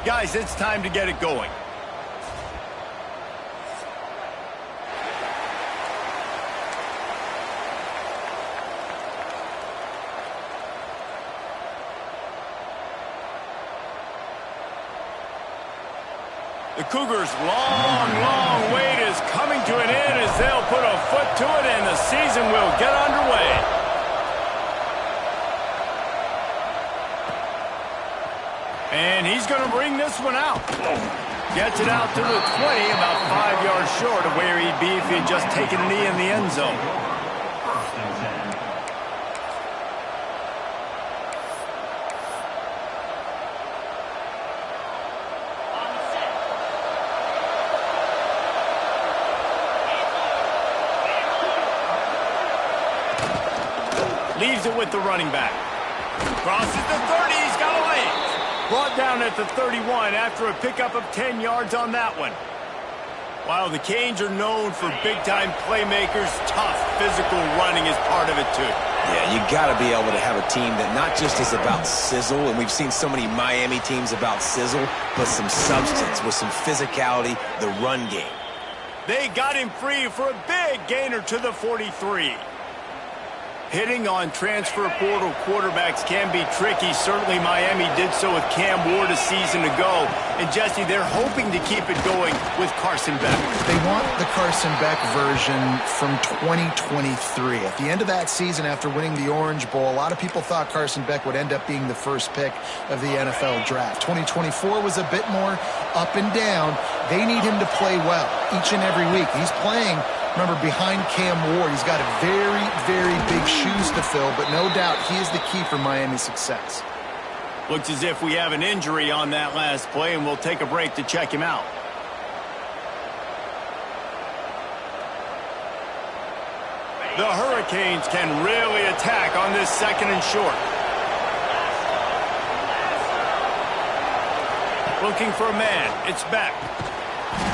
Guys, it's time to get it going. The Cougars' long wait is coming to an end as they'll put a foot to it and the season will get underway. And he's going to bring this one out. Gets it out to the 20, about 5 yards short of where he'd be if he had just taken a knee in the end zone. Leaves it with the running back. Crosses the 30, he's got a leg. Brought down at the 31 after a pickup of 10 yards on that one. While the Canes are known for big-time playmakers, tough physical running is part of it too. Yeah, you got to be able to have a team that not just is about sizzle, and we've seen so many Miami teams about sizzle, but some substance with some physicality, the run game. They got him free for a big gainer to the 43. Hitting on transfer portal quarterbacks can be tricky. Certainly Miami did so with Cam Ward a season ago. And Jesse, they're hoping to keep it going with Carson Beck. They want the Carson Beck version from 2023. At the end of that season, after winning the Orange Bowl, a lot of people thought Carson Beck would end up being the first pick of the NFL draft. 2024 was a bit more up and down. They need him to play well each and every week. He's playing, remember, behind Cam Ward. He's got very big shoes to fill, but no doubt he is the key for Miami's success. Looks as if we have an injury on that last play, and we'll take a break to check him out. The Hurricanes can really attack on this second and short. Looking for a man. It's Beck.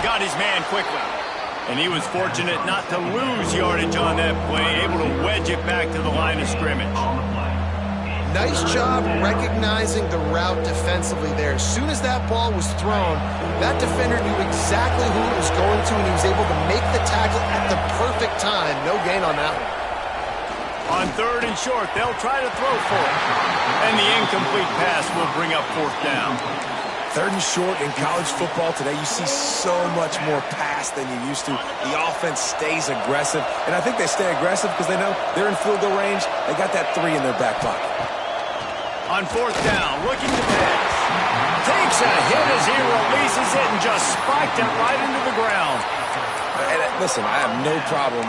Got his man quickly. And he was fortunate not to lose yardage on that play, able to wedge it back to the line of scrimmage. Nice job recognizing the route defensively there. As soon as that ball was thrown, that defender knew exactly who it was going to, and he was able to make the tackle at the perfect time. No gain on that one. On third and short, they'll try to throw for it. And the incomplete pass will bring up fourth down. Third and short in college football today, you see so much more pass than you used to. The offense stays aggressive, and I think they stay aggressive because they know they're in field goal range. They got that 3 in their back pocket. On fourth down, looking to pass. Takes a hit as he releases it and just spiked it right into the ground. And listen, I have no problem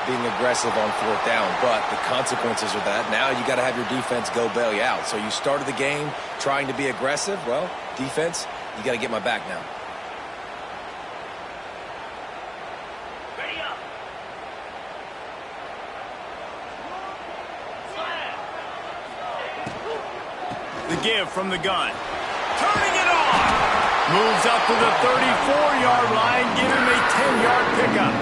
being aggressive on fourth down, but the consequences of that, now you got to have your defense go bail you out. So you started the game trying to be aggressive. Well, defense, you got to get my back now. The give from the gun. Turning it on. Moves up to the 34-yard line, giving him a 10-yard pickup.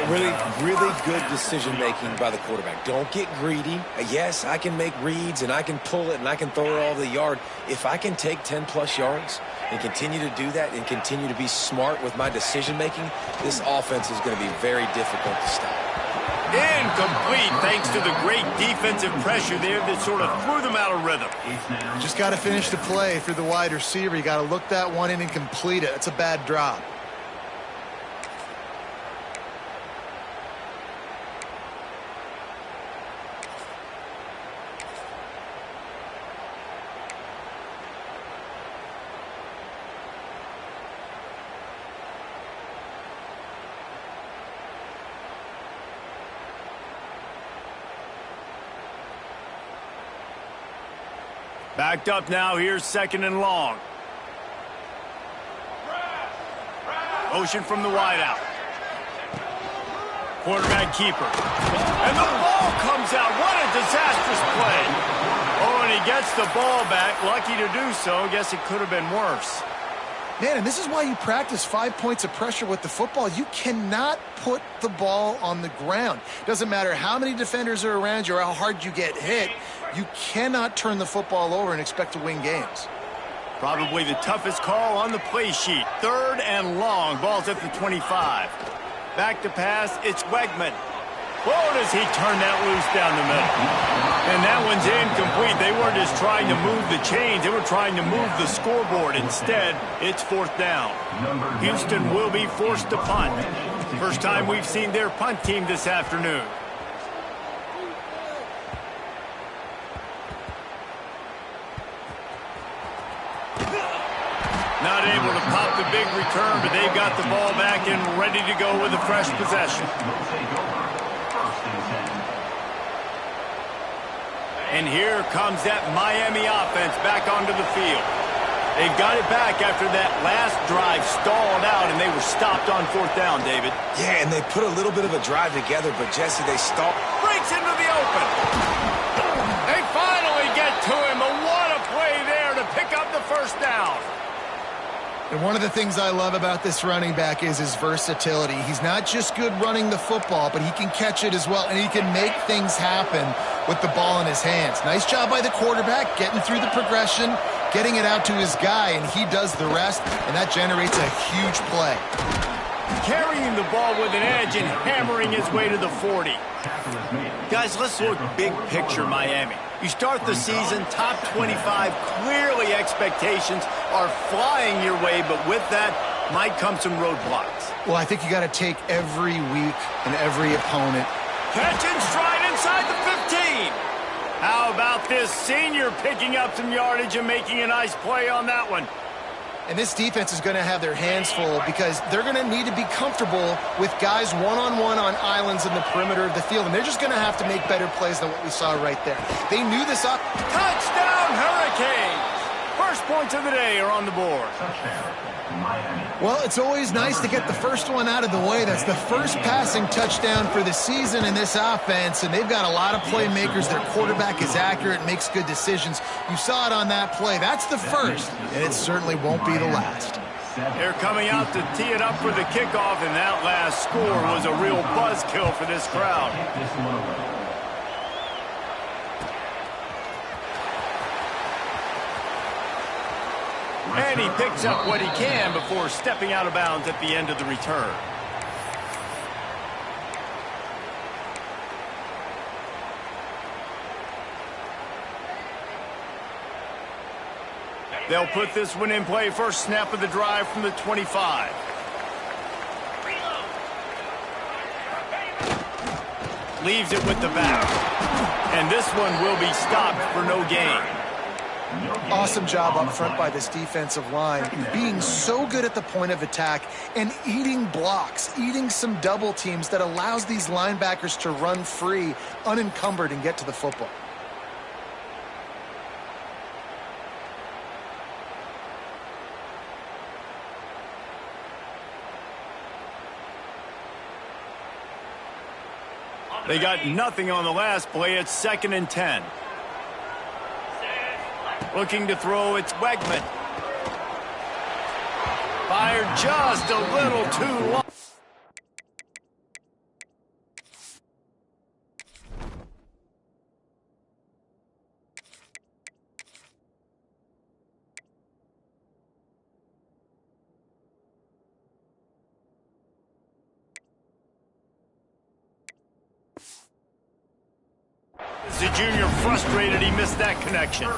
Really good decision-making by the quarterback. Don't get greedy. Yes, I can make reads, and I can pull it, and I can throw it all over the yard. If I can take 10-plus yards and continue to do that and continue to be smart with my decision-making, this offense is going to be very difficult to stop. Incomplete, thanks to the great defensive pressure there that sort of threw them out of rhythm. You just got to finish the play through the wide receiver. You got to look that one in and complete it. It's a bad drop. Backed up now, here's second and long. Motion from the wideout. Quarterback keeper. And the ball comes out. What a disastrous play. Oh, and he gets the ball back. Lucky to do so. Guess it could have been worse. Man, and this is why you practice 5 points of pressure with the football. You cannot put the ball on the ground. Doesn't matter how many defenders are around you or how hard you get hit. You cannot turn the football over and expect to win games. Probably the toughest call on the play sheet. 3rd and long. Ball's at the 25. Back to pass. It's Wegman. Whoa, does he turn that loose down the middle. And that one's incomplete. They weren't just trying to move the chains. They were trying to move the scoreboard. Instead, it's 4th down. Houston will be forced to punt. First time we've seen their punt team this afternoon. Not able to pop the big return, but they've got the ball back and ready to go with a fresh possession. And here comes that Miami offense back onto the field. They've got it back after that last drive stalled out, and they were stopped on 4th down, David. Yeah, and they put a little bit of a drive together, but Jesse, they stalled. Breaks into the open. They finally get to him, but what a play there to pick up the first down. And one of the things I love about this running back is his versatility. He's not just good running the football, but he can catch it as well, and he can make things happen with the ball in his hands. Nice job by the quarterback, getting through the progression, getting it out to his guy, and he does the rest, and that generates a huge play. Carrying the ball with an edge and hammering his way to the 40. Guys, let's look big picture Miami. You start the season top 25. Clearly expectations are flying your way, but with that might come some roadblocks. Well, I think you got to take every week and every opponent. Catch and stride inside the 15. How about this senior picking up some yardage and making a nice play on that one? And this defense is going to have their hands full because they're going to need to be comfortable with guys one-on-one on islands in the perimeter of the field. And they're just going to have to make better plays than what we saw right there. They knew this up. Touchdown, Hurricanes! First points of the day are on the board. Well, it's always nice to get the first one out of the way. That's the first passing touchdown for the season in this offense, and they've got a lot of playmakers. Their quarterback is accurate, makes good decisions. You saw it on that play. That's the first, and it certainly won't be the last. They're coming out to tee it up for the kickoff, and that last score was a real buzzkill for this crowd. And he picks up what he can before stepping out of bounds at the end of the return. They'll put this one in play. First snap of the drive from the 25. Leaves it with the back. And this one will be stopped for no gain. Awesome job up front by this defensive line, being so good at the point of attack and eating blocks, eating some double teams that allows these linebackers to run free, unencumbered, and get to the football. They got nothing on the last play. It's 2nd and 10. Looking to throw, it's Wegman. Fired just a little too long. The junior frustrated he missed that connection.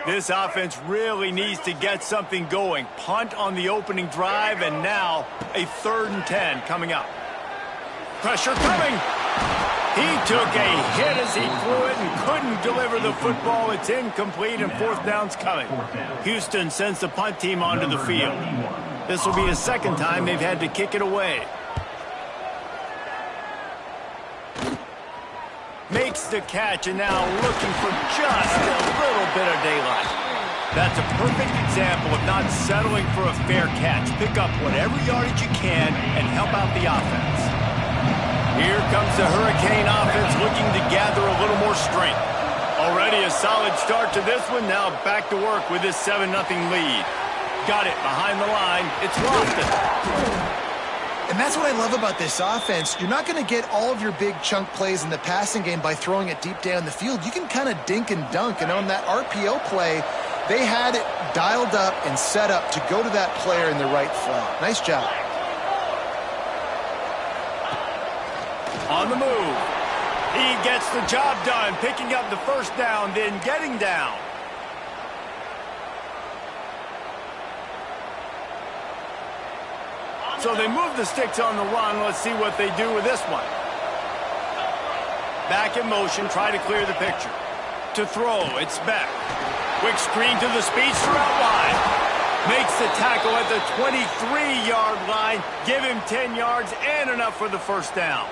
This offense really needs to get something going. Punt on the opening drive, and now a 3rd and 10 coming up. Pressure coming. He took a hit as he threw it and couldn't deliver the football. It's incomplete, and 4th down's coming. Houston sends the punt team onto the field. This will be the 2nd time they've had to kick it away. Makes the catch, and now looking for just a little bit of daylight. That's a perfect example of not settling for a fair catch. Pick up whatever yardage you can and help out the offense. Here comes the Hurricane offense looking to gather a little more strength. Already a solid start to this one. Now back to work with this 7-0 lead. Got it behind the line. It's Lofton. And that's what I love about this offense. You're not going to get all of your big chunk plays in the passing game by throwing it deep down the field. You can kind of dink and dunk. And on that RPO play, they had it dialed up and set up to go to that player in the right flat. Nice job. On the move. He gets the job done, picking up the first down, then getting down. So they move the sticks on the run. Let's see what they do with this one. Back in motion, try to clear the picture. To throw, it's Beck. Quick screen to the speedster out wide. Makes the tackle at the 23-yard line. Give him 10 yards and enough for the first down.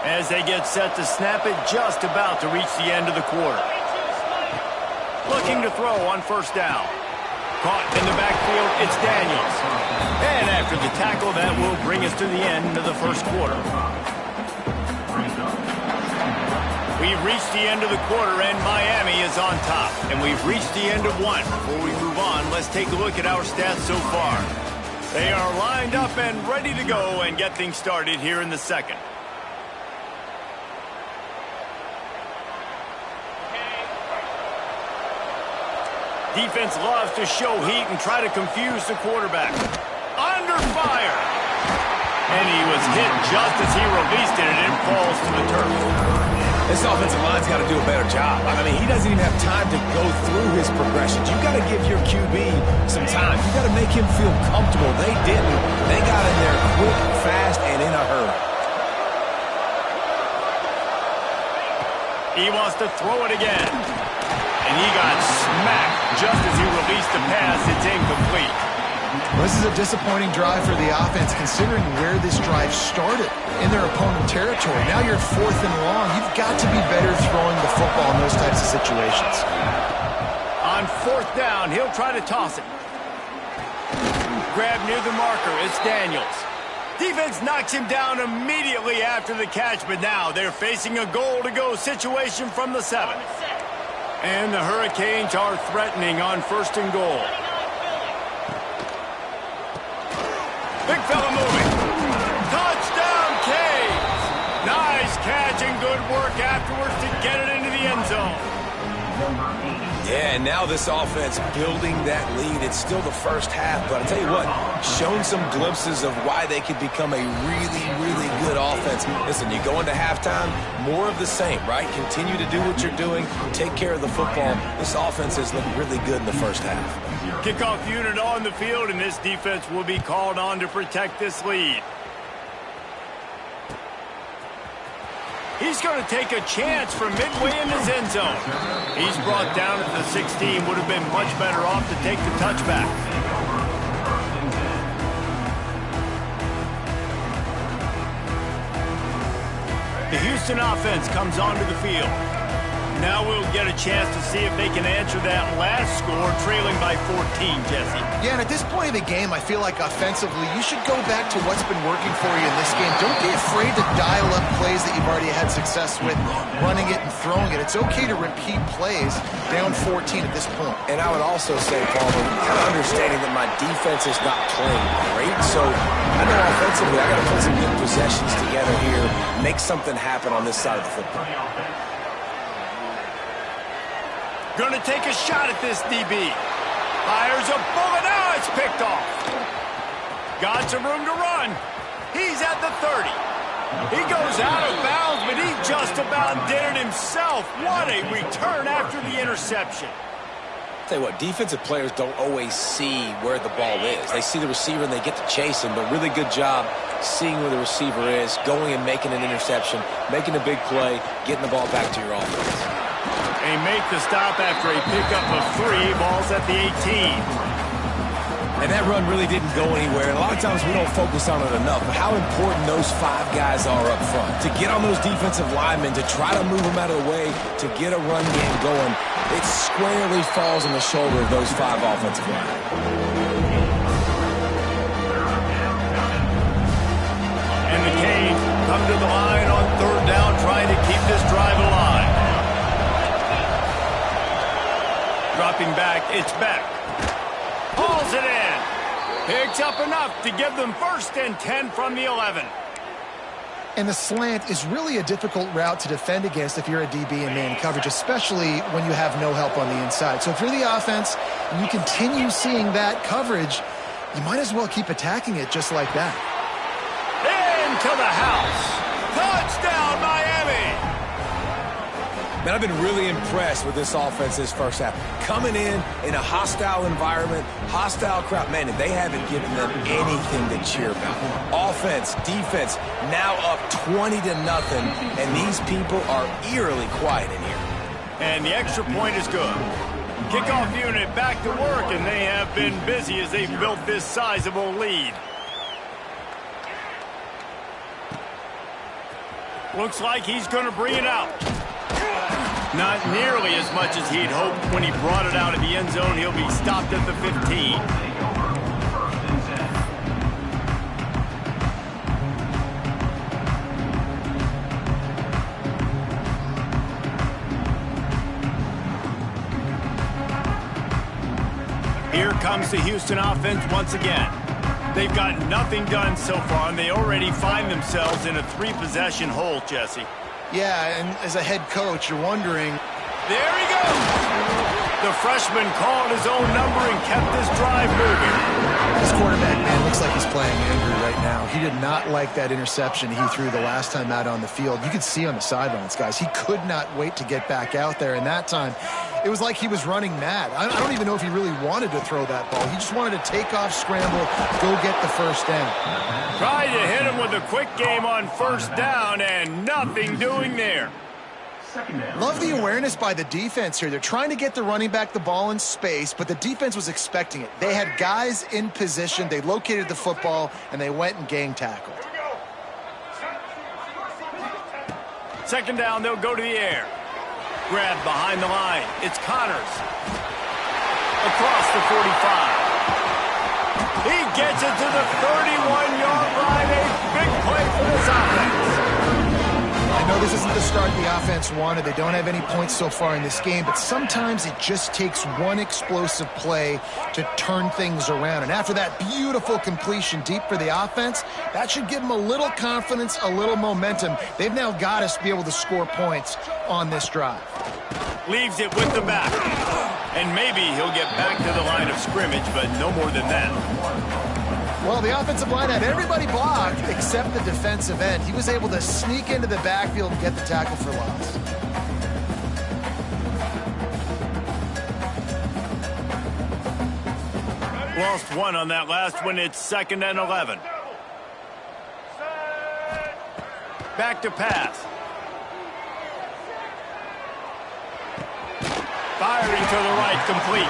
As they get set to snap it, just about to reach the end of the quarter. Looking to throw on first down. Caught in the backfield, it's Daniels. And after the tackle, that will bring us to the end of the first quarter. We've reached the end of the quarter, and Miami is on top. And we've reached the end of one. Before we move on, let's take a look at our stats so far. They are lined up and ready to go and get things started here in the second. Defense loves to show heat and try to confuse the quarterback. Under fire. And he was hit just as he released it, and it falls to the turf. This offensive line's got to do a better job. I mean, he doesn't even have time to go through his progressions. You've got to give your QB some time. You've got to make him feel comfortable. They didn't. They got in there quick, fast, and in a hurry. He wants to throw it again. And he got smacked just as he released the pass. It's incomplete. This is a disappointing drive for the offense considering where this drive started in their opponent territory. Now you're 4th and long. You've got to be better throwing the football in those types of situations. On 4th down, he'll try to toss it. Grab near the marker. It's Daniels. Defense knocks him down immediately after the catch, but now they're facing a goal-to-go situation from the 7. And the Hurricanes are threatening on 1st and goal. Big fella moving. Touchdown, Canes. Nice catch and good work afterwards to get it into the end zone. Yeah, and now this offense building that lead. It's still the first half, but I'll tell you what, shown some glimpses of why they could become a really, really good offense. Listen, you go into halftime, more of the same, right? Continue to do what you're doing, take care of the football. This offense has looked really good in the first half. Kickoff unit on the field, and this defense will be called on to protect this lead. He's going to take a chance from midway in his end zone. He's brought down at the 16. Would have been much better off to take the touchback. The Houston offense comes onto the field. Now we'll get a chance to see if they can answer that last score, trailing by 14, Jesse. Yeah, and at this point of the game, I feel like offensively, you should go back to what's been working for you in this game. Don't be afraid to dial up plays that you've already had success with, running it and throwing it. It's okay to repeat plays down 14 at this point. And I would also say, Palmer, kind of understanding that my defense is not playing great, so I know offensively I got to put some good possessions together here, make something happen on this side of the football. Gonna take a shot at this DB. Fires a bullet. Now it's picked off. Got some room to run. He's at the 30. He goes out of bounds, but he just about did it himself. What a return after the interception. Tell you what, defensive players don't always see where the ball is. They see the receiver and they get to chase him, but really good job seeing where the receiver is, going and making an interception, making a big play, getting the ball back to your offense. They make the stop after a pickup of 3. Ball's at the 18. And that run really didn't go anywhere. And a lot of times we don't focus on it enough. But how important those 5 guys are up front. To get on those defensive linemen, to try to move them out of the way, to get a run game going, it squarely falls on the shoulder of those 5 offensive linemen. And the Canes come to the line Dropping back, it's Beck. Hauls it in. Picks up enough to give them 1st and 10 from the 11. And the slant is really a difficult route to defend against if you're a DB in man coverage, especially when you have no help on the inside. So if you're the offense and you continue seeing that coverage, you might as well keep attacking it just like that. Into the house. Touchdown, Miami. Man, I've been really impressed with this offense this first half. Coming in a hostile environment, hostile crowd, man, and they haven't given them anything to cheer about. Offense, defense, now up 20-0, and these people are eerily quiet in here. And the extra point is good. Kickoff unit back to work, and they have been busy as they've built this sizable lead. Looks like he's going to bring it out. Not nearly as much as he'd hoped when he brought it out of the end zone. He'll be stopped at the 15. Here comes the Houston offense once again. They've got nothing done so far, and they already find themselves in a 3-possession hole, Jesse. Yeah, and as a head coach, you're wondering. There he goes! The freshman called his own number and kept this drive moving. This quarterback, man, looks like he's playing angry right now. He did not like that interception he threw the last time out on the field. You could see on the sidelines, guys. He could not wait to get back out there, and that time, it was like he was running mad. I don't even know if he really wanted to throw that ball. He just wanted to take off, scramble, go get the first down. Tried to hit him with a quick game on 1st down, and nothing doing there. Love the awareness by the defense here. They're trying to get the running back the ball in space, but the defense was expecting it. They had guys in position. They located the football, and they went and gang tackled. 2nd down, they'll go to the air. Grab behind the line. It's Connors. Across the 45. He gets it to the 31-yard line. A big play for this offense. I know this isn't the start the offense wanted. They don't have any points so far in this game, but sometimes it just takes one explosive play to turn things around. And after that beautiful completion deep for the offense, that should give them a little confidence, a little momentum. They've now got us to be able to score points on this drive. Leaves it with the back. And maybe he'll get back to the line of scrimmage, but no more than that. Well, the offensive line had everybody blocked except the defensive end. He was able to sneak into the backfield and get the tackle for loss. Lost one on that last one. It's 2nd and 11. Back to pass. Firing to the right, complete.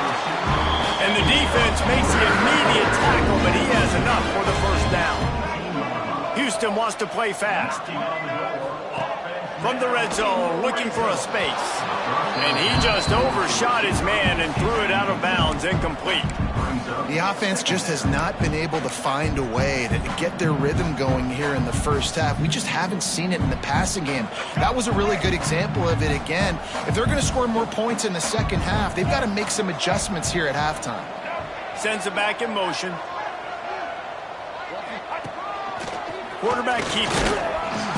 And the defense makes the immediate tackle, but he has enough for the 1st down. Houston wants to play fast. From the red zone, looking for a space. And he just overshot his man and threw it out of bounds, incomplete. The offense just has not been able to find a way to get their rhythm going here in the first half. We just haven't seen it in the passing game. That was a really good example of it again. If they're going to score more points in the second half, they've got to make some adjustments here at halftime. Sends it back in motion. Quarterback keeps it.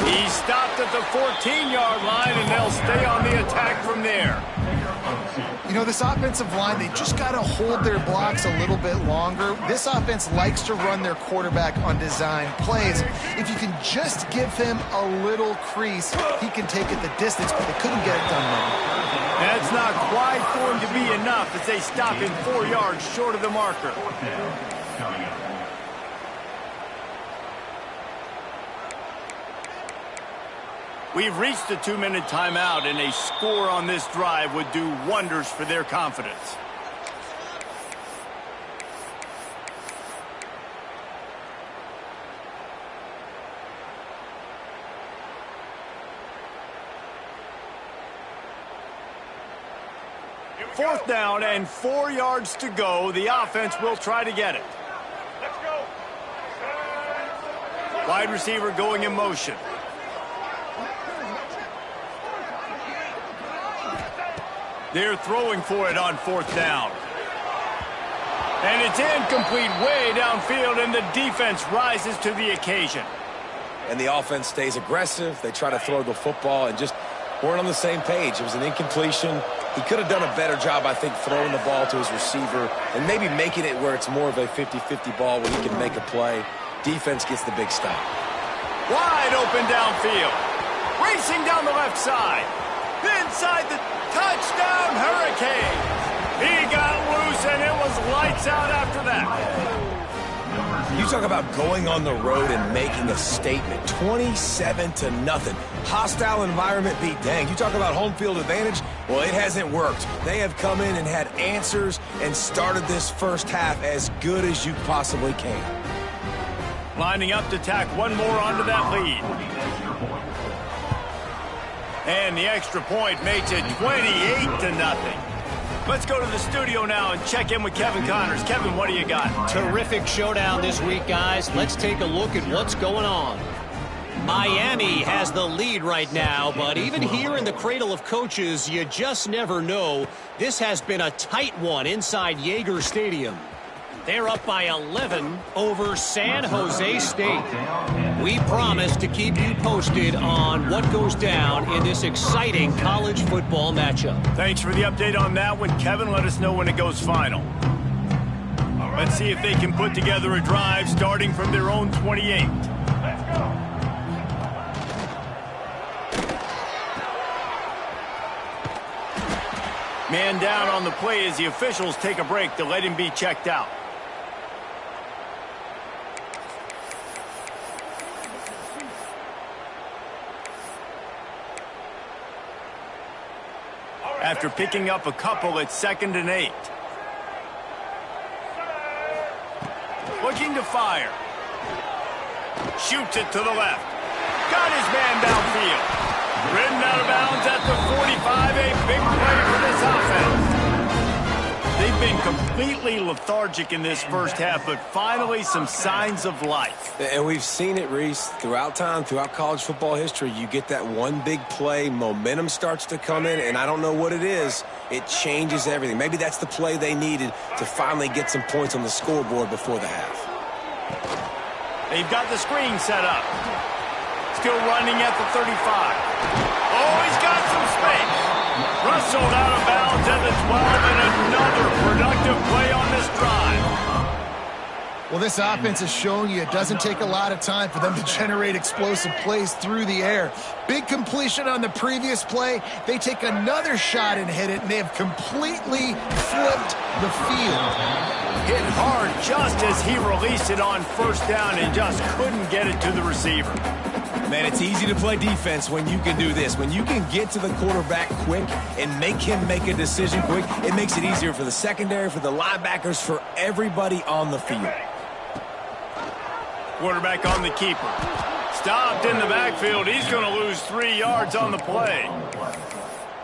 He's stopped at the 14-yard line, and they'll stay on the attack from there. You know, this offensive line, they just got to hold their blocks a little bit longer. This offense likes to run their quarterback on design plays. If you can just give him a little crease, he can take it the distance, but they couldn't get it done right. That's not quite going to be enough as they stop him 4 yards short of the marker. We've reached the 2-minute timeout, and a score on this drive would do wonders for their confidence. Fourth down and 4 yards to go. The offense will try to get it. Let's go. Wide receiver going in motion. They're throwing for it on 4th down. And it's incomplete way downfield, and the defense rises to the occasion. And the offense stays aggressive. They try to throw the football and just weren't on the same page. It was an incompletion. He could have done a better job, I think, throwing the ball to his receiver and maybe making it where it's more of a 50-50 ball where he can make a play. Defense gets the big stop. Wide open downfield. Racing down the left side. Inside the touchdown Hurricane. He got loose, and it was lights out after that. You talk about going on the road and making a statement. 27-0. Hostile environment beat dang. You talk about home field advantage. Well, it hasn't worked. They have come in and had answers and started this first half as good as you possibly can. Lining up to tack one more onto that lead. And the extra point makes it 28-0. Let's go to the studio now and check in with Kevin Connors. Kevin, what do you got? Terrific showdown this week, guys. Let's take a look at what's going on. Miami has the lead right now, but even here in the cradle of coaches, you just never know. This has been a tight one inside Yager Stadium. They're up by 11 over San Jose State. We promise to keep you posted on what goes down in this exciting college football matchup. Thanks for the update on that one, Kevin. Let us know when it goes final. Let's see if they can put together a drive starting from their own 28. Man down on the play as the officials take a break to let him be checked out. After picking up a couple, it's 2nd and 8. Looking to fire. Shoots it to the left. Got his man downfield. Ridden out of bounds at the 45. A big play for this offense. They've been completely lethargic in this first half, but finally some signs of life. And we've seen it, Reese, throughout time, throughout college football history. You get that one big play, momentum starts to come in, and I don't know what it is. It changes everything. Maybe that's the play they needed to finally get some points on the scoreboard before the half. They've got the screen set up. Still running at the 35. Oh, he's got some space. Rustled out of bounds at the 12, and another productive play on this drive. Well, this offense is showing you it doesn't take a lot of time for them to generate explosive plays through the air. Big completion on the previous play. They take another shot and hit it, and they have completely flipped the field. Hit hard just as he released it on 1st down and just couldn't get it to the receiver. Man, it's easy to play defense when you can do this. When you can get to the quarterback quick and make him make a decision quick, it makes it easier for the secondary, for the linebackers, for everybody on the field. Quarterback on the keeper. Stopped in the backfield. He's going to lose 3 yards on the play.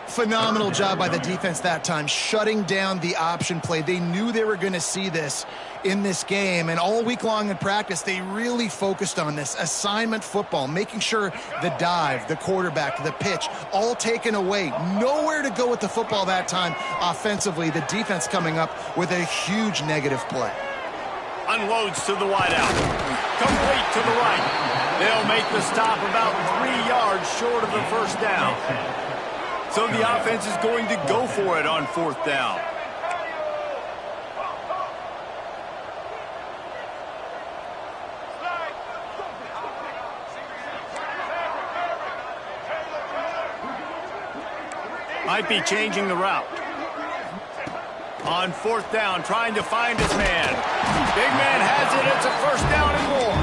Phenomenal job by the defense that time, shutting down the option play. They knew they were going to see this in this game, and all week long in practice, they really focused on this assignment football, making sure the dive, the quarterback, the pitch, all taken away. Nowhere to go with the football that time offensively. The defense coming up with a huge negative play. Unloads to the wideout. Complete to the right. They'll make the stop about 3 yards short of the 1st down. So the offense is going to go for it on 4th down. Might be changing the route. On 4th down, trying to find his man. Big man has it. It's a 1st down and more.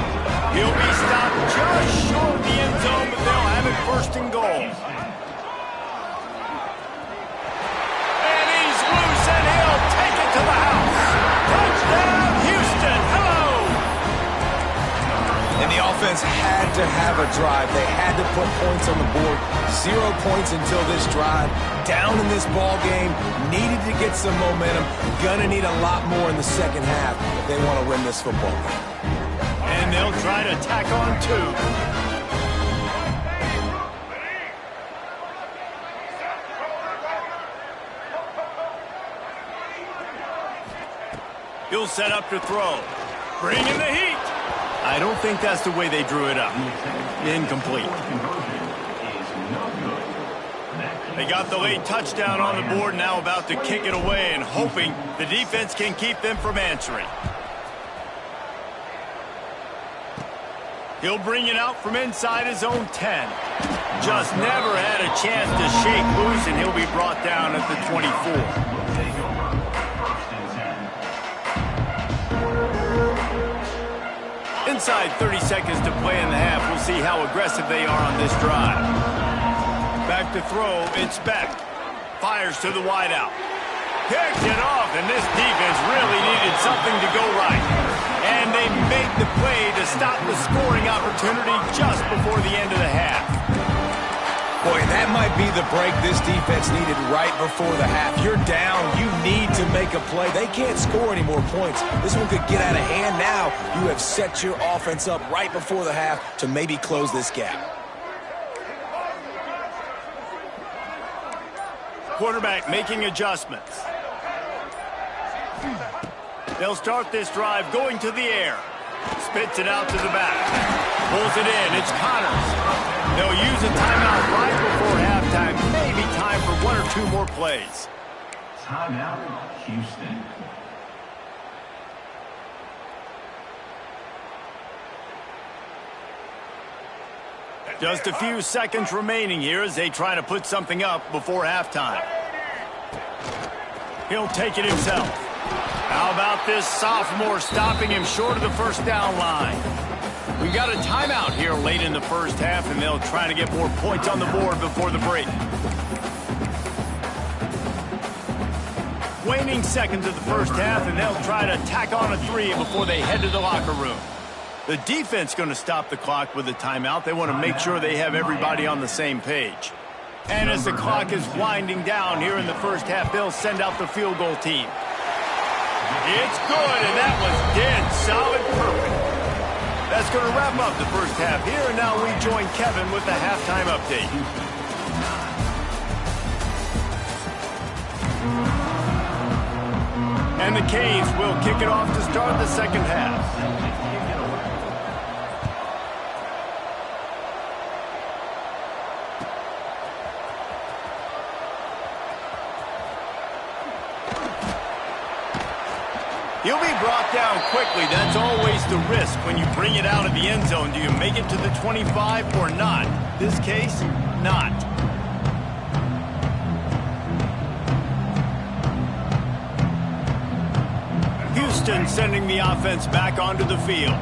He'll be stopped just short of the end zone, but they'll have it 1st and goal. To the house. Touchdown, Houston. Hello. And the offense had to have a drive. They had to put points on the board. 0 points until this drive. Down in this ball game. Needed to get some momentum. Gonna need a lot more in the second half if they want to win this football game. And they'll try to tack on 2. He'll set up to throw. Bringing the heat. I don't think that's the way they drew it up. Incomplete. They got the late touchdown on the board, now about to kick it away and hoping the defense can keep them from answering. He'll bring it out from inside his own 10. Just never had a chance to shake loose, and he'll be brought down at the 24. Inside 30 seconds to play in the half. We'll see how aggressive they are on this drive. Back to throw. It's Beck. Fires to the wideout. Picked it off, and this defense really needed something to go right. And they make the play to stop the scoring opportunity just before the end of the half. Boy, that might be the break this defense needed right before the half. You're down. You need to make a play. They can't score any more points. This one could get out of hand now. You have set your offense up right before the half to maybe close this gap. Quarterback making adjustments. They'll start this drive going to the air. Spits it out to the back. Pulls it in. It's Connors. They'll use a timeout right before halftime. Maybe time for one or two more plays. Timeout, Houston. Just a few seconds remaining here as they try to put something up before halftime. He'll take it himself. How about this sophomore stopping him short of the first down line? We got a timeout here late in the first half, and they'll try to get more points on the board before the break. Waning seconds of the first half, and they'll try to tack on a 3 before they head to the locker room. The defense going to stop the clock with a timeout. They want to make sure they have everybody on the same page. And as the clock is winding down here in the first half, they'll send out the field goal team. It's good, and that was dead solid perfect. That's going to wrap up the first half here, and now we join Kevin with the halftime update. And the Canes will kick it off to start the second half. He'll be brought down quickly. That's always the risk when you bring it out of the end zone. Do you make it to the 25 or not? This case, not. Houston sending the offense back onto the field.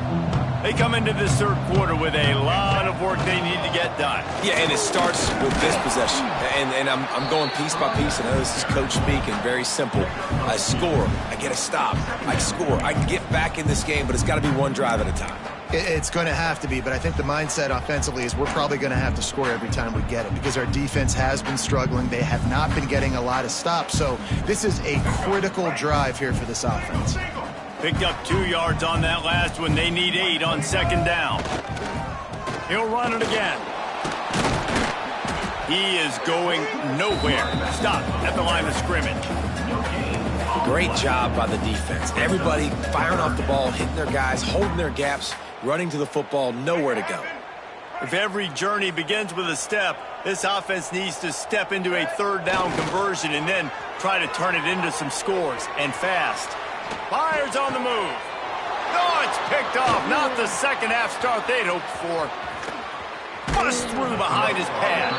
They come into this third quarter with a lot of work they need to get done. Yeah, and it starts with this possession. And I'm going piece by piece. I know this is coach speak and very simple. I score. I get a stop. I score. I can get back in this game, but it's got to be one drive at a time. It's going to have to be, but I think the mindset offensively is we're probably going to have to score every time we get it because our defense has been struggling. They have not been getting a lot of stops, so this is a critical drive here for this offense. Picked up 2 yards on that last one. They need 8 on second down. He'll run it again. He is going nowhere. Stop at the line of scrimmage. Great job by the defense. Everybody firing off the ball, hitting their guys, holding their gaps, running to the football, nowhere to go. If every journey begins with a step, this offense needs to step into a third down conversion and then try to turn it into some scores, and fast. Fires on the move. No, it's picked off. Not the second half start they'd hoped for. Bust through behind his pad.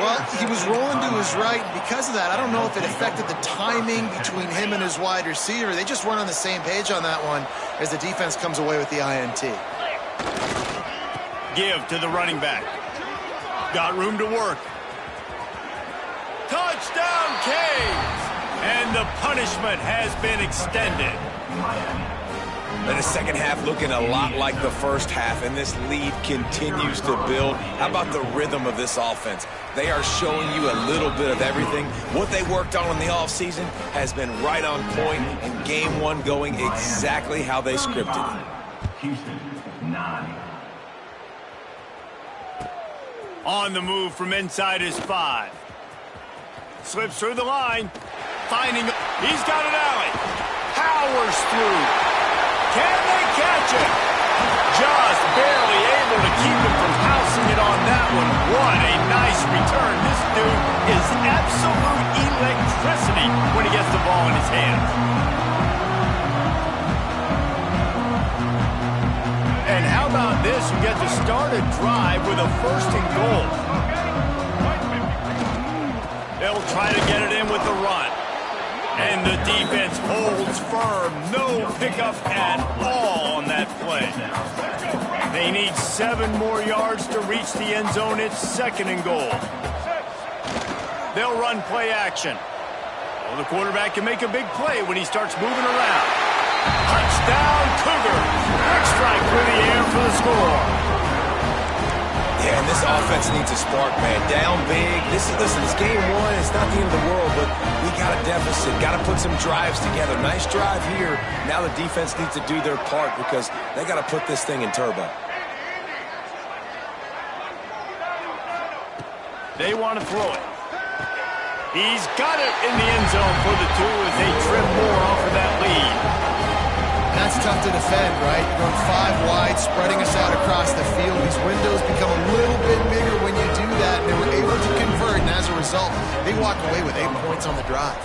Well, he was rolling to his right. Because of that, I don't know if it affected the timing between him and his wide receiver. They just weren't on the same page on that one as the defense comes away with the INT. Give to the running back. Got room to work. Touchdown, Canes! And the punishment has been extended. And the second half looking a lot like the first half, and this lead continues to build. How about the rhythm of this offense? They are showing you a little bit of everything. What they worked on in the offseason has been right on point, and game one going exactly how they scripted it. Houston, 9. On the move from inside his 5. Slips through the line. Finding, he's got an alley. powers through. Can they catch it? Just barely able to keep him from housing it on that one. What a nice return. This dude is absolute electricity when he gets the ball in his hands. And how about this? You get to start a drive with a 1st and goal. They'll try to get it in with the run. And the defense holds firm. No pickup at all on that play. They need 7 more yards to reach the end zone. It's 2nd and goal. They'll run play action. Well, the quarterback can make a big play when he starts moving around. Touchdown, Cougar. Quick strike through the air for the score. Yeah, and this offense needs a spark, man. Down big. Listen, it's game 1. It's not the end of the world, but we got a deficit. Got to put some drives together. Nice drive here. Now the defense needs to do their part because they got to put this thing in turbo. They want to throw it. He's got it in the end zone for the 2 as they trim more off of that lead. That's tough to defend, right? Going 5 wide, spreading us out across the field. These windows become a little bit bigger when you do that, and they were able to convert, and as a result, they walk away with 8 points on the drive.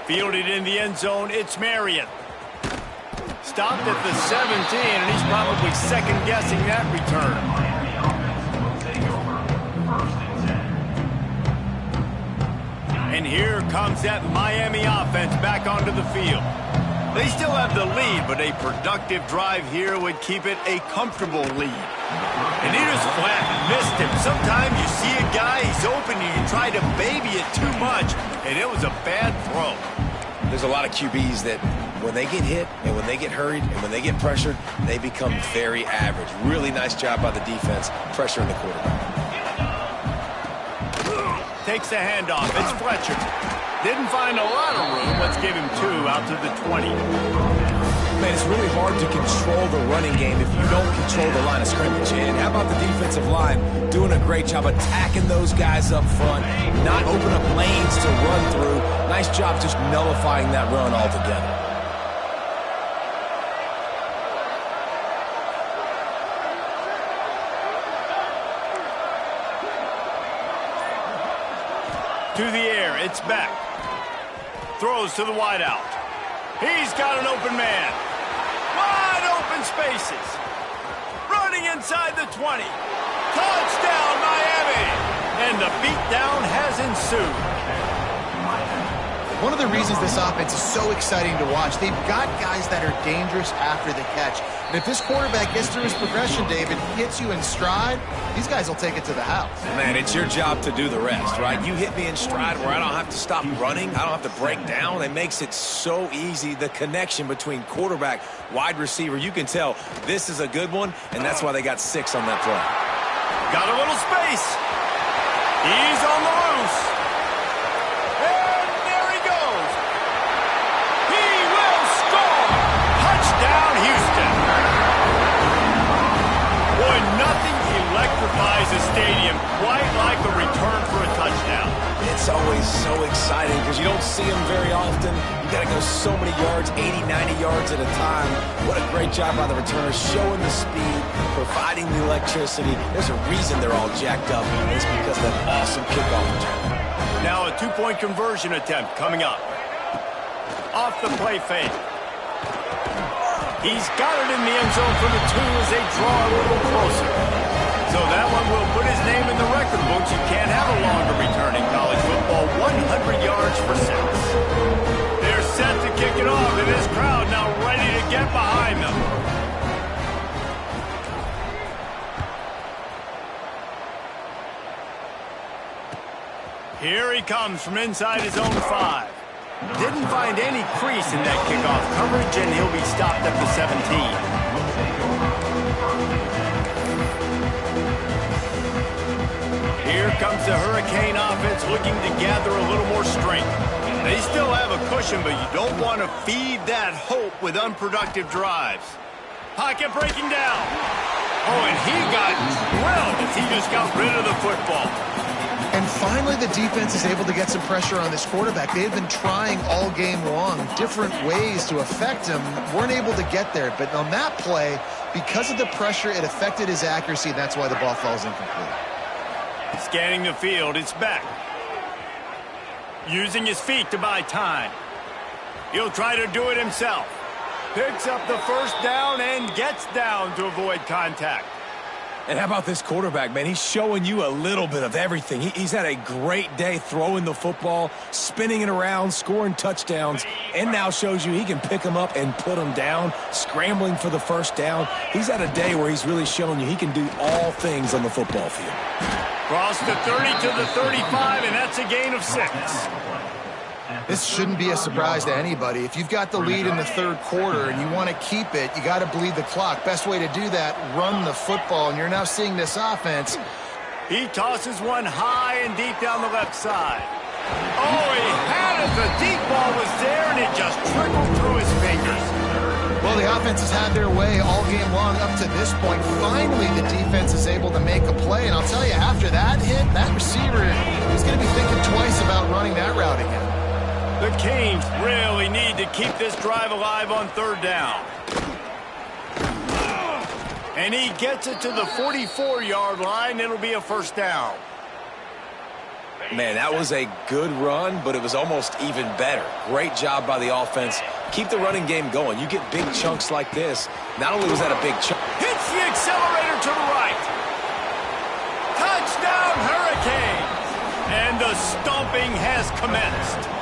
Fielded in the end zone, it's Marion. Stopped at the 17, and he's probably second-guessing that return. And here comes that Miami offense back onto the field. They still have the lead, but a productive drive here would keep it a comfortable lead. And he just flat missed him. Sometimes you see a guy, he's open, and you try to baby it too much, and it was a bad throw. There's a lot of QBs that when they get hit and when they get hurried and when they get pressured, they become very average. Really nice job by the defense, pressuring the quarterback. Takes the handoff. It's Fletcher. Didn't find a lot of room. Let's give him 2 out to the 20. Man, it's really hard to control the running game if you don't control the line of scrimmage. And how about the defensive line doing a great job attacking those guys up front, not open up lanes to run through. Nice job just nullifying that run altogether. To the air, it's back. Throws to the wideout. He's got an open man. Wide open spaces. Running inside the 20. Touchdown, Miami! And the beatdown has ensued. One of the reasons this offense is so exciting to watch, they've got guys that are dangerous after the catch. And if this quarterback gets through his progression, David, hits you in stride, these guys will take it to the house. Man, it's your job to do the rest, right? You hit me in stride where I don't have to stop running. I don't have to break down. It makes it so easy. The connection between quarterback, wide receiver, you can tell this is a good one, and that's why they got 6 on that play. Got a little space. He's on the loose. And there he goes. He will score. Touchdown, Houston. Boy, nothing electrifies a stadium quite like a return for a touchdown. It's always so exciting because you don't see them very often. You got to go so many yards, 80, 90 yards at a time. What a great job by the returner, showing the speed, providing the electricity. There's a reason they're all jacked up. It's because of that awesome kickoff return. Now a 2-point conversion attempt coming up. Off the play fake. He's got it in the end zone for the 2 as they draw a little closer. So that one will put his name in the record books. You can't have a longer return in college football. 100 yards for 6. They're set to kick it off, and this crowd now ready to get behind them. Here he comes from inside his own 5. Didn't find any crease in that kickoff coverage, and he'll be stopped at the 17. Here comes the Hurricane offense looking to gather a little more strength. They still have a cushion, but you don't want to feed that hope with unproductive drives. Pocket breaking down. Oh, and he got drilled as he just got rid of the football. And finally, the defense is able to get some pressure on this quarterback. They've been trying all game long different ways to affect him. Weren't able to get there. But on that play, because of the pressure, it affected his accuracy. That's why the ball falls incomplete. Scanning the field, it's Beck. Using his feet to buy time. He'll try to do it himself. Picks up the first down and gets down to avoid contact. And how about this quarterback, man? He's showing you a little bit of everything. He's had a great day throwing the football, spinning it around, scoring touchdowns, and now shows you he can pick them up and put them down, scrambling for the first down. He's had a day where he's really showing you he can do all things on the football field. Cross the 30 to the 35, and that's a gain of 6. This shouldn't be a surprise to anybody. If you've got the lead in the third quarter and you want to keep it, you got to bleed the clock. Best way to do that, run the football. And you're now seeing this offense. He tosses one high and deep down the left side. Oh, he had it. The deep ball was there, and it just trickled through his fingers. Well, the offense has had their way all game long up to this point. Finally, the defense is able to make a play. And I'll tell you, after that hit, that receiver is going to be thinking twice about running that route again. The Canes really need to keep this drive alive on third down. And he gets it to the 44-yard line. It'll be a first down. Man, that was a good run, but it was almost even better. Great job by the offense. Keep the running game going. You get big chunks like this. Not only was that a big chunk. Hits the accelerator to the right. Touchdown, Hurricanes. And the stomping has commenced.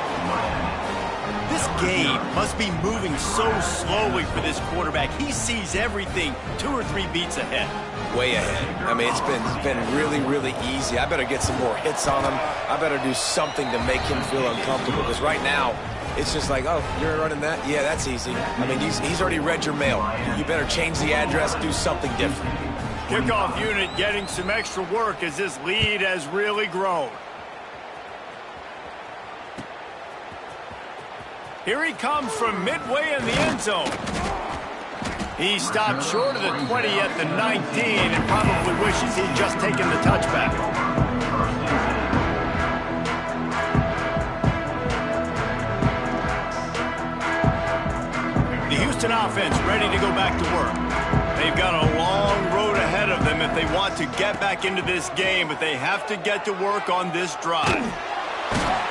This game must be moving so slowly for this quarterback. He sees everything 2 or 3 beats ahead. Way ahead. I mean, it's been really, really easy. I better get some more hits on him. I better do something to make him feel uncomfortable, because right now, it's just like, oh, you're running that? Yeah, that's easy. I mean, he's already read your mail. You better change the address, do something different. Kickoff unit getting some extra work as this lead has really grown. Here he comes from midway in the end zone. He stopped short of the 20 at the 19 and probably wishes he'd just taken the touchback. The Houston offense ready to go back to work. They've got a long road ahead of them if they want to get back into this game, but they have to get to work on this drive.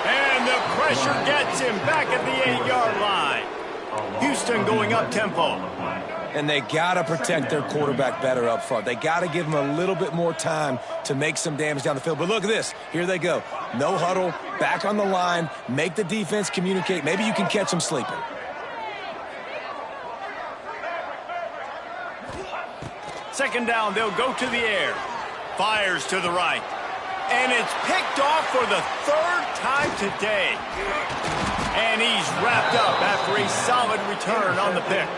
And the pressure gets him back at the 8-yard line. Houston going up tempo. And they got to protect their quarterback better up front. They got to give him a little bit more time to make some damage down the field. But look at this. Here they go. No huddle, back on the line, make the defense communicate. Maybe you can catch them sleeping. Second down, they'll go to the air. Fires to the right. And it's picked off for the 3rd time today. And he's wrapped up after a solid return on the pick.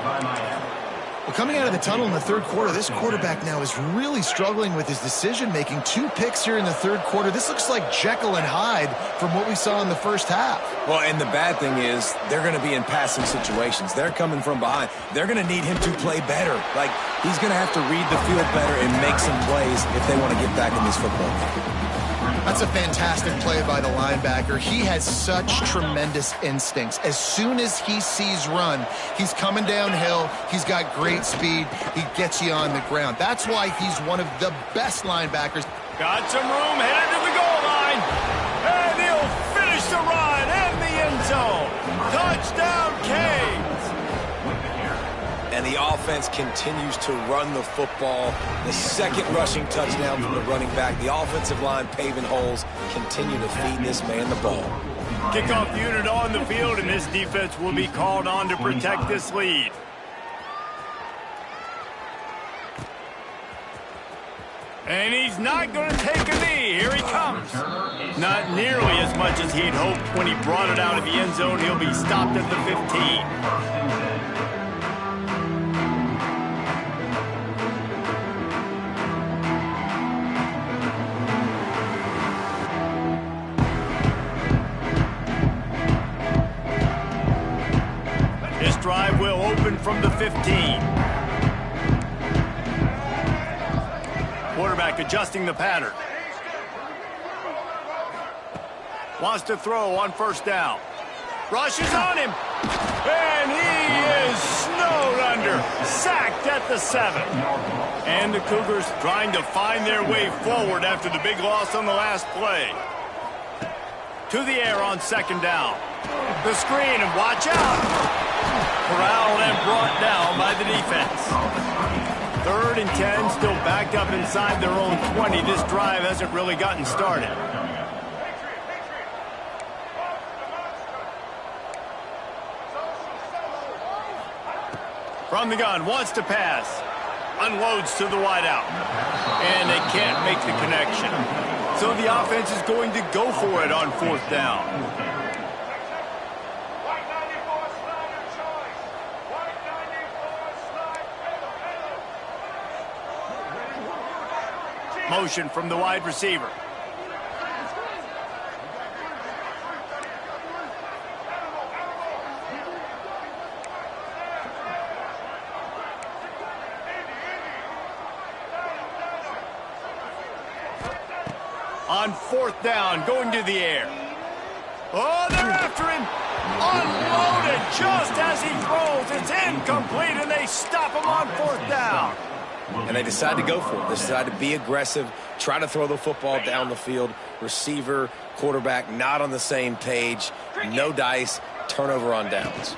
Well, coming out of the tunnel in the third quarter, this quarterback now is really struggling with his decision-making. 2 picks here in the third quarter. This looks like Jekyll and Hyde from what we saw in the first half. Well, and the bad thing is they're going to be in passing situations. They're coming from behind. They're going to need him to play better. Like, he's going to have to read the field better and make some plays if they want to get back in this football game. That's a fantastic play by the linebacker. He has such tremendous instincts. As soon as he sees run, he's coming downhill. He's got great speed. He gets you on the ground. That's why he's one of the best linebackers. Got some room headed to the goal line. And he'll finish the run in the end zone. Touchdown, Canes. And the offense continues to run the football. The second rushing touchdown from the running back. The offensive line paving holes. Continue to feed this man the ball. Kickoff unit on the field, and this defense will be called on to protect this lead. And he's not going to take a knee. Here he comes. Not nearly as much as he'd hoped when he brought it out of the end zone. He'll be stopped at the 15. Drive will open from the 15. Quarterback adjusting the pattern. Wants to throw on first down. Rushes on him. And he is snowed under. Sacked at the 7. And the Cougars trying to find their way forward after the big loss on the last play. To the air on second down. The screen, and watch out. Corralled and brought down by the defense. 3rd and 10, still backed up inside their own 20. This drive hasn't really gotten started. From the gun, wants to pass. Unloads to the wideout. And they can't make the connection. So the offense is going to go for it on 4th down. Motion from the wide receiver. On 4th down, going to the air. Oh, they're after him. Unloaded just as he throws. It's incomplete, and they stop him on 4th down. And they decide to go for it. They decide to be aggressive, try to throw the football down the field. Receiver, quarterback, not on the same page. No dice, turnover on downs.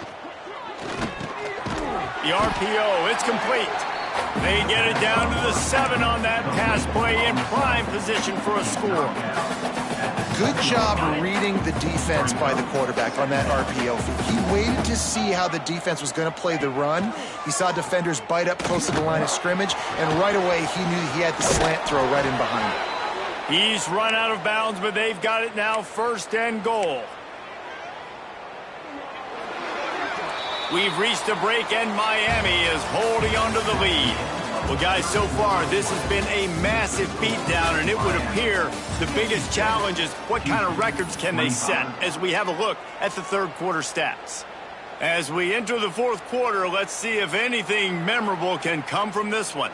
The RPO, it's complete. They get it down to the 7 on that pass play, in prime position for a score. Good job reading the defense by the quarterback on that RPO feed. He waited to see how the defense was going to play the run. He saw defenders bite up close to the line of scrimmage, and right away he knew he had the slant throw right in behind him. He's run out of bounds, but they've got it now, 1st and goal. We've reached a break, and Miami is holding on to the lead. Well, guys, so far, this has been a massive beatdown, and it would appear the biggest challenge is what kind of records can they set as we have a look at the 3rd quarter stats. As we enter the 4th quarter, let's see if anything memorable can come from this one.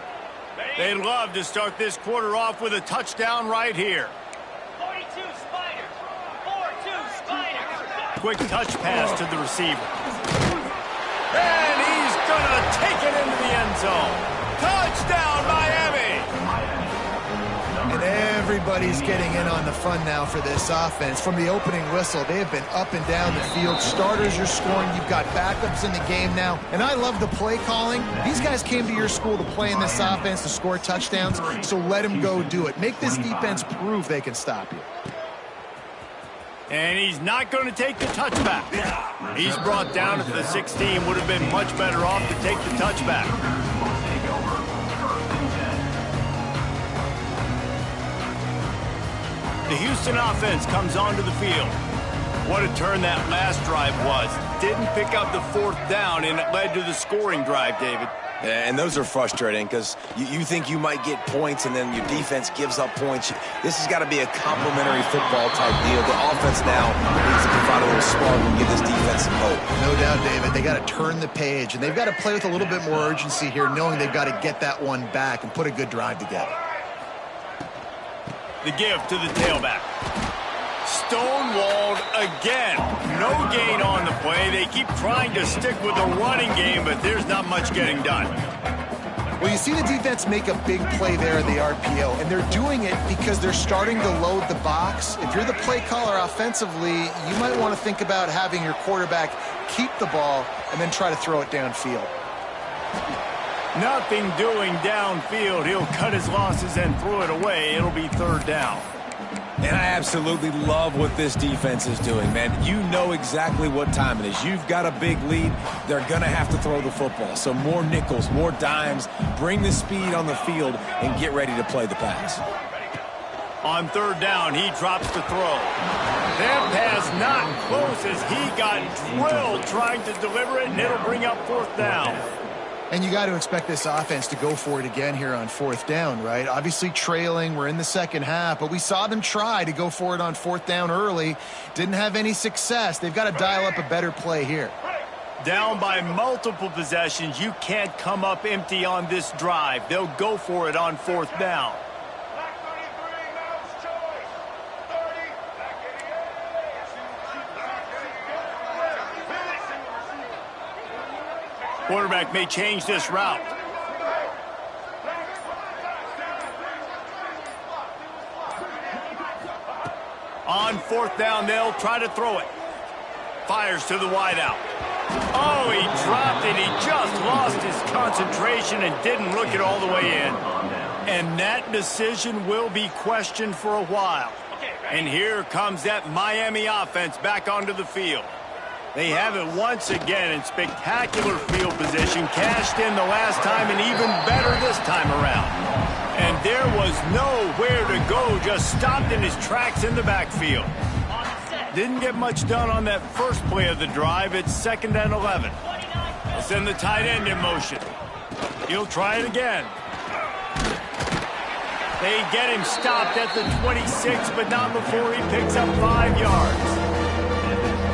They'd love to start this quarter off with a touchdown right here. 42 Spiders. 4-2 Spiders. Quick touch pass to the receiver. And he's going to take it into the end zone. Touchdown, Miami! And everybody's getting in on the fun now for this offense. From the opening whistle, they have been up and down the field. Starters are scoring. You've got backups in the game now. And I love the play calling. These guys came to your school to play in this offense to score touchdowns, so let them go do it. Make this defense prove they can stop you. And he's not going to take the touchback. He's brought down at the 16. Would have been much better off to take the touchback. The Houston offense comes onto the field. What a turn that last drive was. Didn't pick up the 4th down, and it led to the scoring drive, David. And those are frustrating because you think you might get points and then your defense gives up points. This has got to be a complimentary football type deal. The offense now needs to provide a little spark and give this defense some hope. No doubt, David. They got to turn the page, and they've got to play with a little bit more urgency here, knowing they've got to get that one back and put a good drive together. The give to the tailback. Stonewalled again. No gain on the play. They keep trying to stick with the running game, but there's not much getting done. Well, you see the defense make a big play there in the RPO, and they're doing it because they're starting to load the box. If you're the play caller offensively, you might want to think about having your quarterback keep the ball and then try to throw it downfield. Nothing doing downfield. He'll cut his losses and throw it away. It'll be 3rd down. And I absolutely love what this defense is doing, man. You know exactly what time it is. You've got a big lead. They're going to have to throw the football. So more nickels, more dimes, bring the speed on the field, and get ready to play the pass. On 3rd down, he drops the throw. That pass not close as he got drilled trying to deliver it, and it'll bring up 4th down. And you got to expect this offense to go for it again here on 4th down, right? Obviously trailing, we're in the 2nd half, but we saw them try to go for it on 4th down early. Didn't have any success. They've got to dial up a better play here. Down by multiple possessions, you can't come up empty on this drive. They'll go for it on 4th down. Quarterback may change this route. On fourth down, they'll try to throw it. Fires to the wideout. Oh, he dropped it. He just lost his concentration and didn't look it all the way in. And that decision will be questioned for a while. And here comes that Miami offense back onto the field. They have it once again in spectacular field position, cashed in the last time and even better this time around. And there was nowhere to go, just stopped in his tracks in the backfield. Didn't get much done on that first play of the drive. It's 2nd and 11. They'll send the tight end in motion. He'll try it again. They get him stopped at the 26, but not before he picks up 5 yards.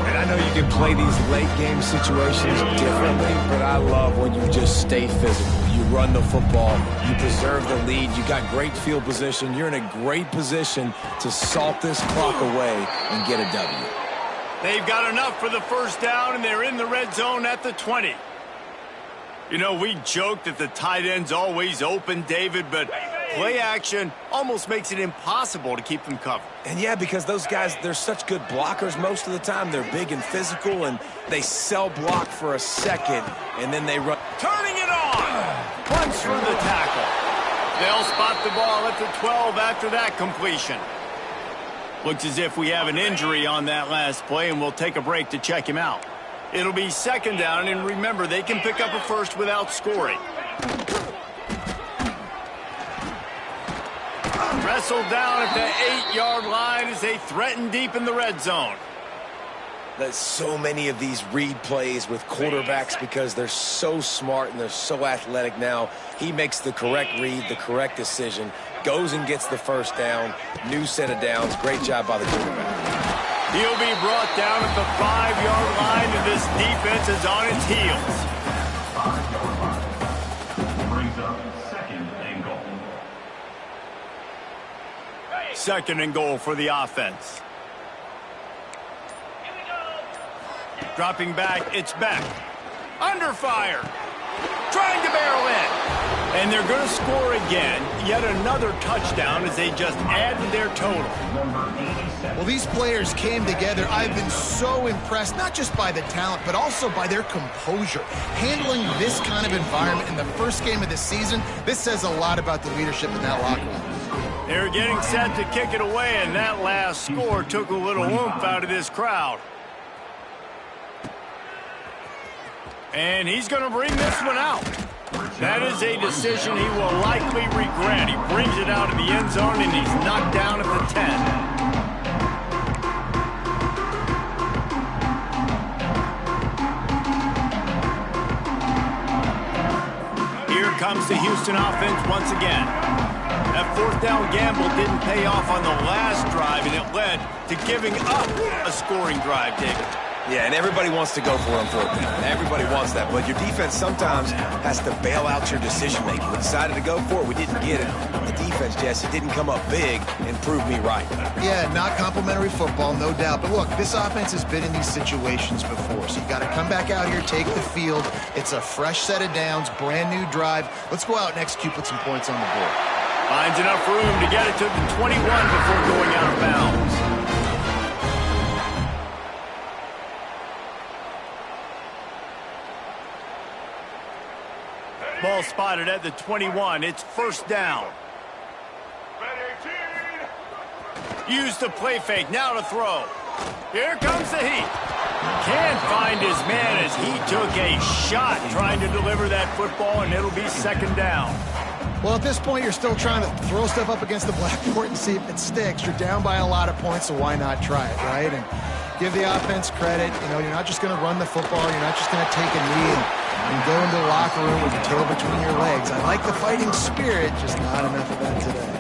And I know you can play these late-game situations differently, but I love when you just stay physical. You run the football, you preserve the lead, you got great field position, you're in a great position to salt this clock away and get a W. They've got enough for the first down, and they're in the red zone at the 20. You know, we joke that the tight end's always open, David, but play action almost makes it impossible to keep them covered. And yeah, because those guys, they're such good blockers most of the time. They're big and physical, and they sell block for a second, and then they run. Turning it on! Punch through the tackle. They'll spot the ball at the 12 after that completion. Looks as if we have an injury on that last play, and we'll take a break to check him out. It'll be 2nd down, and remember, they can pick up a first without scoring. Wrestled down at the 8-yard line as they threaten deep in the red zone. There's so many of these read plays with quarterbacks because they're so smart and they're so athletic now. He makes the correct read, the correct decision, goes and gets the first down, new set of downs. Great job by the quarterback. He'll be brought down at the 5-yard line, and this defense is on its heels. 5-yard line. Brings up 2nd and goal. 2nd and goal for the offense. Dropping back, it's Beck. Under fire. Trying to barrel in. And they're going to score again. Yet another touchdown as they just add to their total. Well, these players came together. I've been so impressed, not just by the talent, but also by their composure. Handling this kind of environment in the first game of the season, this says a lot about the leadership in that locker room. They're getting set to kick it away, and that last score took a little oomph out of this crowd. And he's going to bring this one out. That is a decision he will likely regret. He brings it out of the end zone, and he's knocked down at the 10. Here comes the Houston offense once again. That 4th down gamble didn't pay off on the last drive, and it led to giving up a scoring drive, David. Yeah, and everybody wants to go for it on 4th down. Everybody wants that, but your defense sometimes has to bail out your decision-making. We decided to go for it. We didn't get it. The defense, Jesse, didn't come up big and prove me right. Yeah, not complimentary football, no doubt. But look, this offense has been in these situations before, so you got to come back out here, take the field. It's a fresh set of downs, brand new drive. Let's go out and execute, put some points on the board. Finds enough room to get it to the 21 before going out of bounds. Ball spotted at the 21. It's 1st down. Use the play fake. Now to throw. Here comes the heat. Can't find his man as he took a shot trying to deliver that football, and it'll be 2nd down. Well, at this point, you're still trying to throw stuff up against the blackboard and see if it sticks. You're down by a lot of points, so why not try it, right? And give the offense credit. You know, you're not just going to run the football. You're not just going to take a knee and go into the locker room with your tail between your legs. I like the fighting spirit, just not enough of that today.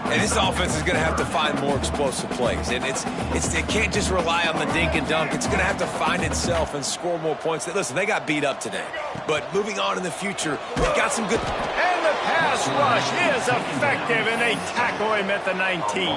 And this offense is going to have to find more explosive plays. And it can't just rely on the dink and dunk. It's going to have to find itself and score more points. Listen, they got beat up today. But moving on in the future, they've got some good... And the pass pass rush is effective, and they tackle him at the 19.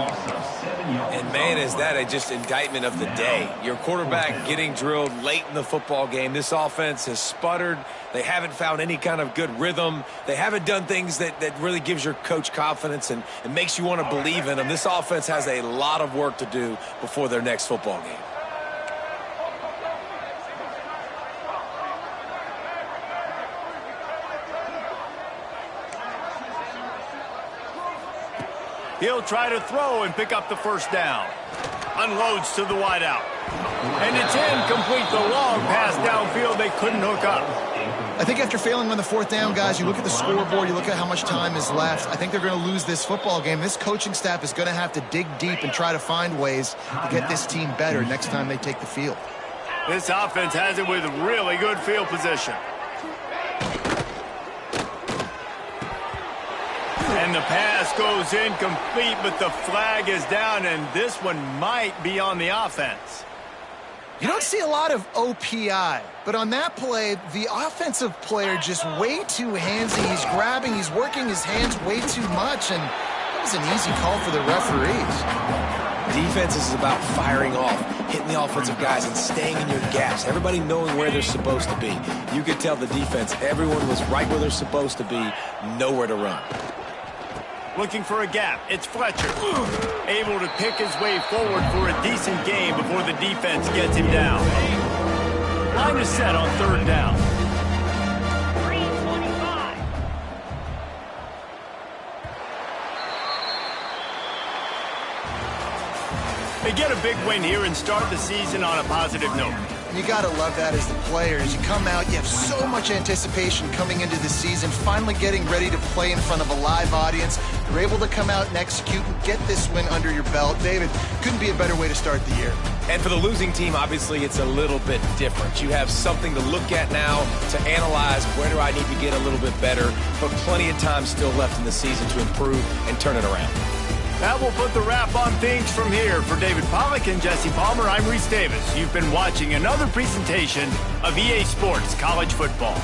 And, man, is that a just indictment of the day. Your quarterback getting drilled late in the football game. This offense has sputtered. They haven't found any kind of good rhythm. They haven't done things that really gives your coach confidence and makes you want to believe in them. This offense has a lot of work to do before their next football game. He'll try to throw and pick up the first down. Unloads to the wideout. And it's incomplete. The long pass downfield, they couldn't hook up. I think after failing on the fourth down, guys, you look at the scoreboard, you look at how much time is left. I think they're going to lose this football game. This coaching staff is going to have to dig deep and try to find ways to get this team better next time they take the field. This offense has it with really good field position. And the pass goes incomplete, but the flag is down, and this one might be on the offense. You don't see a lot of OPI, but on that play, the offensive player just way too handsy. He's grabbing, he's working his hands way too much, and that was an easy call for the referees. Defense is about firing off, hitting the offensive guys, and staying in your gaps. Everybody knowing where they're supposed to be. You could tell the defense, everyone was right where they're supposed to be, nowhere to run. Looking for a gap. It's Fletcher. Able to pick his way forward for a decent game before the defense gets him down. Line is set on third down. 3:25. They get a big win here and start the season on a positive note. You got to love that as the players. You come out, you have so much anticipation coming into the season, finally getting ready to play in front of a live audience. You're able to come out and execute and get this win under your belt. David, couldn't be a better way to start the year. And for the losing team, obviously, it's a little bit different. You have something to look at now to analyze where do I need to get a little bit better, but plenty of time still left in the season to improve and turn it around. That will put the wrap on things from here. For David Pollack and Jesse Palmer, I'm Reese Davis. You've been watching another presentation of EA Sports College Football.